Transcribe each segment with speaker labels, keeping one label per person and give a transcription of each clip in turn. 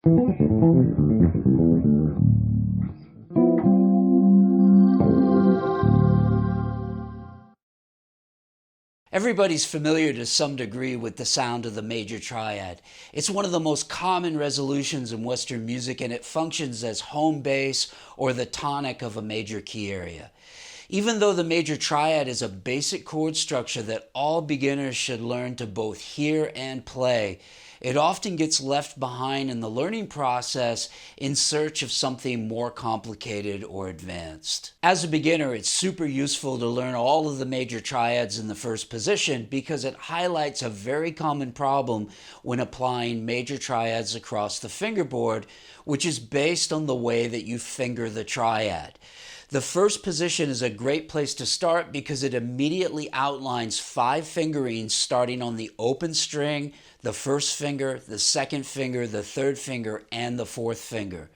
Speaker 1: Everybody's familiar to some degree with the sound of the major triad. It's one of the most common resolutions in Western music, and it functions as home base or the tonic of a major key area. Even though the major triad is a basic chord structure that all beginners should learn to both hear and play, it often gets left behind in the learning process in search of something more complicated or advanced. As a beginner, it's super useful to learn all of the major triads in the first position because it highlights a very common problem when applying major triads across the fingerboard, which is based on the way that you finger the triad. The first position is a great place to start because it immediately outlines 5 fingerings starting on the open string, the first finger, the second finger, the third finger, and the fourth finger.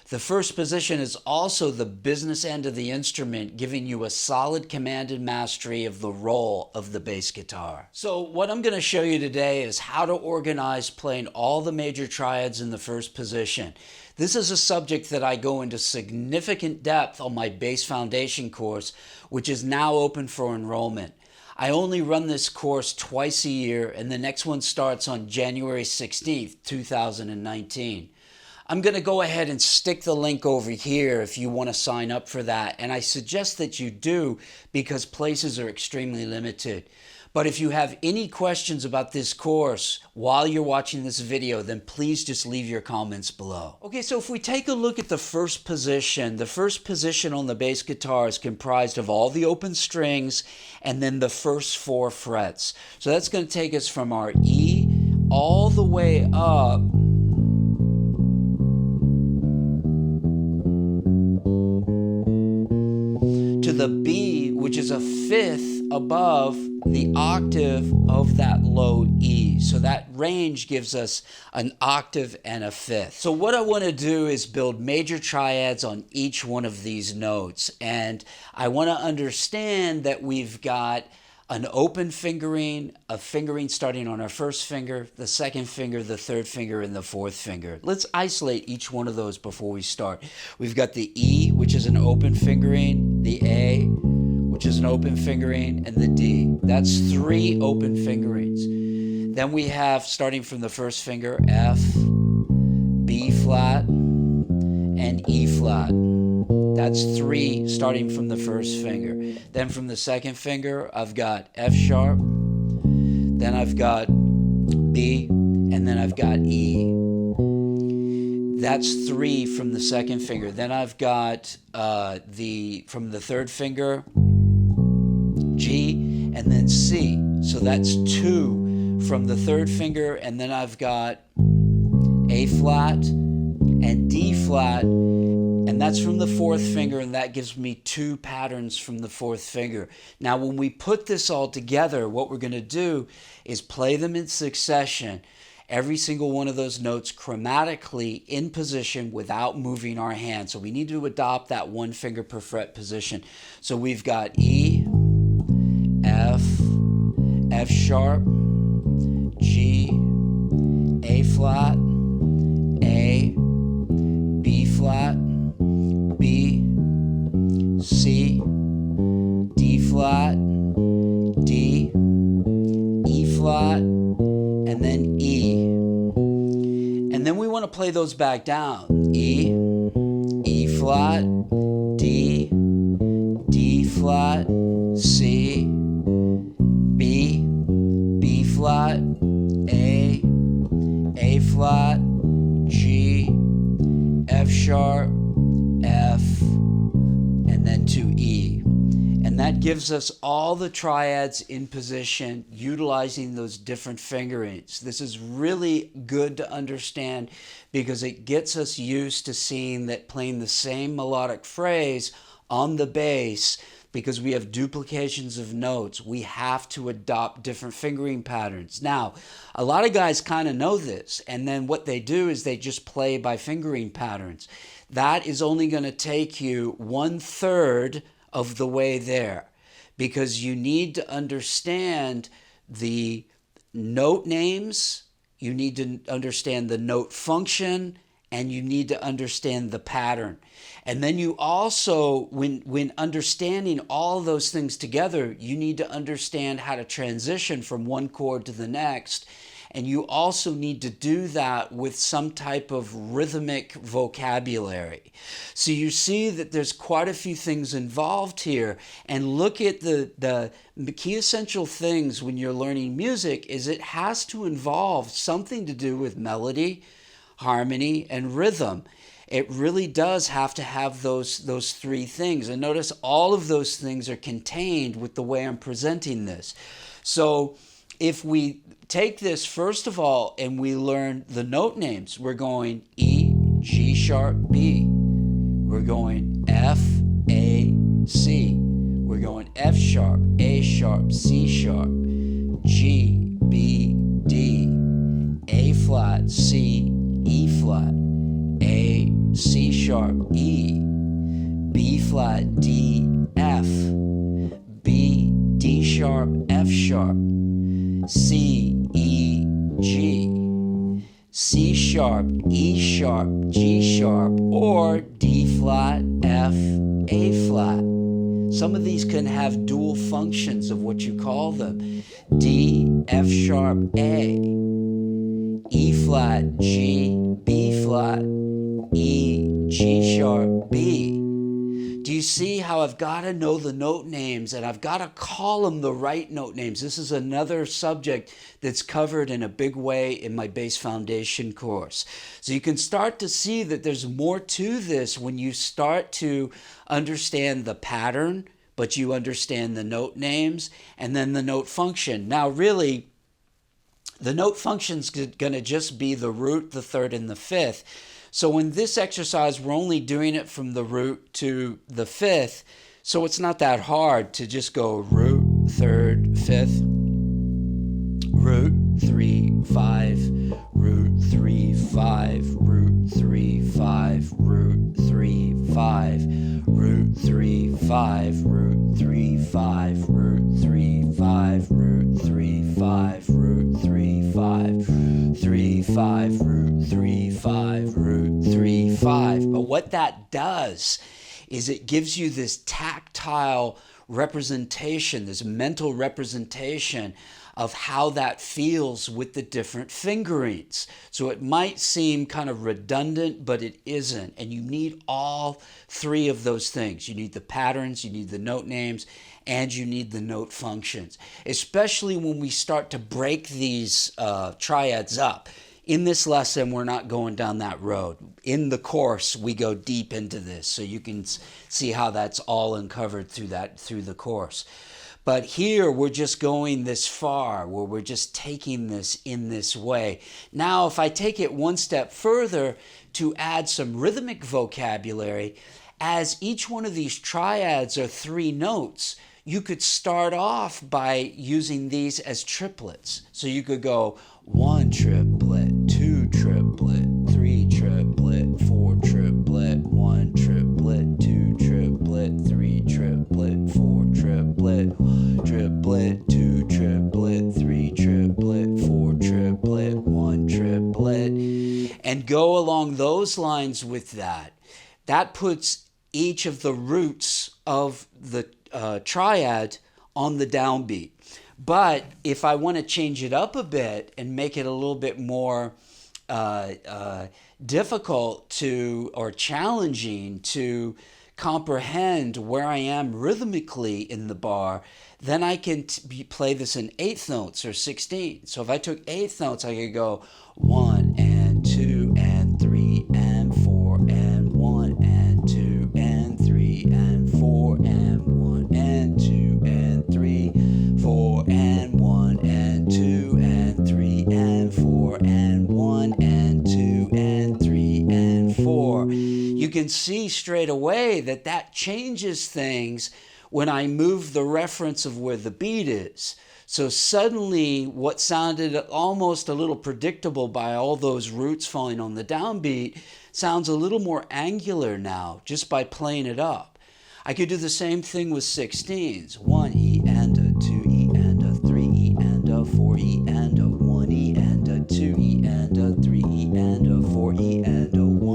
Speaker 1: The first position is also the business end of the instrument, giving you a solid command and mastery of the role of the bass guitar. So what I'm going to show you today is how to organize playing all the major triads in the first position. This is a subject that I go into significant depth on my bass foundation course, which is now open for enrollment. I only run this course twice a year, and the next one starts on January 16th, 2019. I'm going to go ahead and stick the link over here if you want to sign up for that, and I suggest that you do because places are extremely limited. But if you have any questions about this course while you're watching this video, then please just leave your comments below. Okay, so if we take a look at the first position on the bass guitar is comprised of all the open strings and then the first 4 frets. So that's going to take us from our E all the way up to the B, which is a 5th above the octave of that low E. So that range gives us an octave and a 5th. So what I want to do is build major triads on each one of these notes. And I want to understand that we've got an open fingering, a fingering starting on our first finger, the second finger, the third finger, and the fourth finger. Let's isolate each one of those before we start. We've got the E, which is an open fingering, the A, which is an open fingering, and the D. That's 3 open fingerings. Then we have, starting from the first finger, F, B flat, and E flat. That's 3 starting from the first finger. Then from the second finger, I've got F sharp, then I've got B, and then I've got E. That's 3 from the second finger. Then I've got from the third finger, G, and then C. So that's 2 from the third finger, and then I've got A flat and D flat, and that's from the fourth finger, and that gives me 2 patterns from the fourth finger. Now when we put this all together, what we're going to do is play them in succession, every single one of those notes chromatically in position without moving our hand. So we need to adopt that 1 finger per fret position. So we've got E, F, F sharp, G, A flat, A, B flat, B, C, D flat, D, E flat, and then E. And then we want to play those back down. E, E flat, D, D flat, C, B, B flat, A flat, G, F sharp, F, and then to E. And that gives us all the triads in position utilizing those different fingerings. This is really good to understand because it gets us used to seeing that playing the same melodic phrase on the bass, because we have duplications of notes, we have to adopt different fingering patterns. Now, a lot of guys kind of know this, and then what they do is they just play by fingering patterns. That is only going to take you 1/3 of the way there, because you need to understand the note names, you need to understand the note function, and you need to understand the pattern. And then you also, when understanding all those things together, you need to understand how to transition from one chord to the next. And you also need to do that with some type of rhythmic vocabulary. So you see that there's quite a few things involved here. And look at the key essential things when you're learning music is it has to involve something to do with melody, harmony, and rhythm. It really does have to have those three things. And notice all of those things are contained with the way I'm presenting this. So if we take this first of all and we learn the note names, we're going E, G sharp, B. We're going F, A, C. We're going F sharp, A sharp, C sharp, G, B, D, A flat, C, E flat, A, C sharp, E, B flat, D, F, B, D sharp, F sharp, C, E, G, C sharp, E sharp, G sharp, or D flat, F, A flat. Some of these can have dual functions of what you call them. D, F sharp, A, E flat, G, B flat, E, G sharp, B. Do you see how I've got to know the note names and I've got to call them the right note names? This is another subject that's covered in a big way in my bass foundation course. So you can start to see that there's more to this when you start to understand the pattern, but you understand the note names and then the note function. Now really, the note function's going to just be the root, the third, and the fifth. So in this exercise, we're only doing it from the root to the fifth. So it's not that hard to just go root, third, fifth, root, 3, 5, root, 3, 5, root, 3, 5, root, 3, 5, root, 3, 5, root, 3, 5, root, 3, 5, root, 3, 5, root, 3, 5, 3, 5, root, 3, 5, root, 3, 5. But what that does is it gives you this tactile representation, this mental representation of how that feels with the different fingerings. So it might seem kind of redundant, but it isn't. And you need all three of those things. You need the patterns, you need the note names, and you need the note functions, especially when we start to break these triads up. In this lesson, we're not going down that road. In the course, we go deep into this, so you can see how that's all uncovered through the course. But here, we're just going this far, where we're just taking this in this way. Now, if I take it one step further to add some rhythmic vocabulary, as each one of these triads are 3 notes, you could start off by using these as triplets. So you could go 1 triplet, 2 triplet, 3 triplet, 4 triplet, 1 triplet, 2 triplet, 3 triplet, 4 triplet, triplet, 2 triplet, 3 triplet, 4 triplet, 1 triplet, and go along those lines with that. That puts each of the roots of the triad on the downbeat. But if I want to change it up a bit and make it a little bit more difficult to, or challenging to comprehend where I am rhythmically in the bar, then I can play this in 8th notes or 16. So if I took 8th notes, I could go 1 and 2 and 3 and 4 and 1 and 2 and 3 and 4 and 1 and 2 and 3, 4 and 1 and 2 and 3 and 4 and 1 and 2 and 3 and 4. You can see straight away that that changes things when I move the reference of where the beat is. So suddenly what sounded almost a little predictable by all those roots falling on the downbeat sounds a little more angular now just by playing it up. I could do the same thing with 16s. 1 E and a 2 E and a 3 E and a 4 E and a 1 E and a 2 E and a 3 E and a 4 E and a 1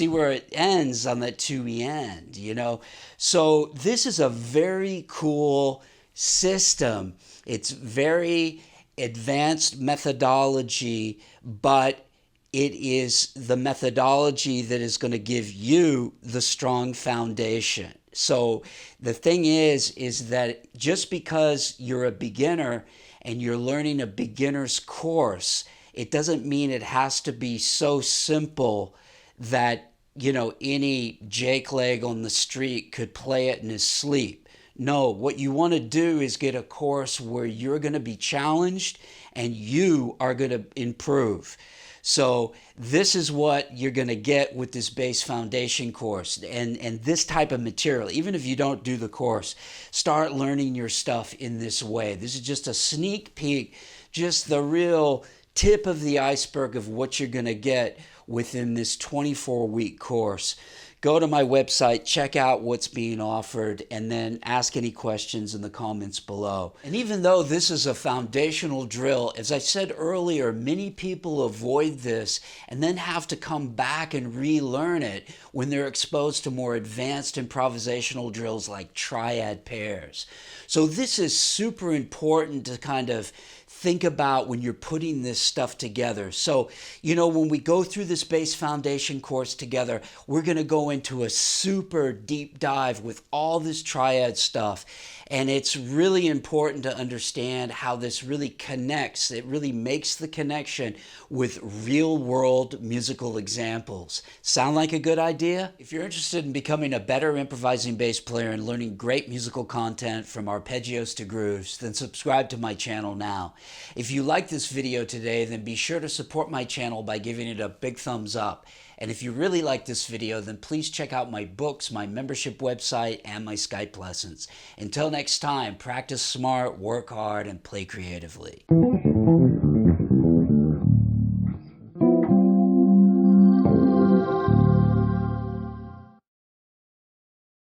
Speaker 1: see where it ends on that 2E end, you know? So this is a very cool system. It's very advanced methodology, but it is the methodology that is going to give you the strong foundation. So the thing is that just because you're a beginner and you're learning a beginner's course, it doesn't mean it has to be so simple that, you know, any Jake leg on the street could play it in his sleep. No, what you want to do is get a course where you're going to be challenged and you are going to improve. So this is what you're going to get with this base foundation course and this type of material. Even if you don't do the course, start learning your stuff in this way. This is just a sneak peek, just the real tip of the iceberg of what you're going to get within this 24-week course. Go to my website, check out what's being offered, and then ask any questions in the comments below. And even though this is a foundational drill, as I said earlier, many people avoid this and then have to come back and relearn it when they're exposed to more advanced improvisational drills like triad pairs. So this is super important to kind of think about when you're putting this stuff together. So, you know, when we go through this base foundation course together, we're going to go into a super deep dive with all this triad stuff. And it's really important to understand how this really connects. It really makes the connection with real world musical examples. Sound like a good idea? If you're interested in becoming a better improvising bass player and learning great musical content from arpeggios to grooves, then subscribe to my channel now. If you like this video today, then be sure to support my channel by giving it a big thumbs up. And if you really like this video, then please check out my books, my membership website, and my Skype lessons. Until next time, practice smart, work hard, and play creatively.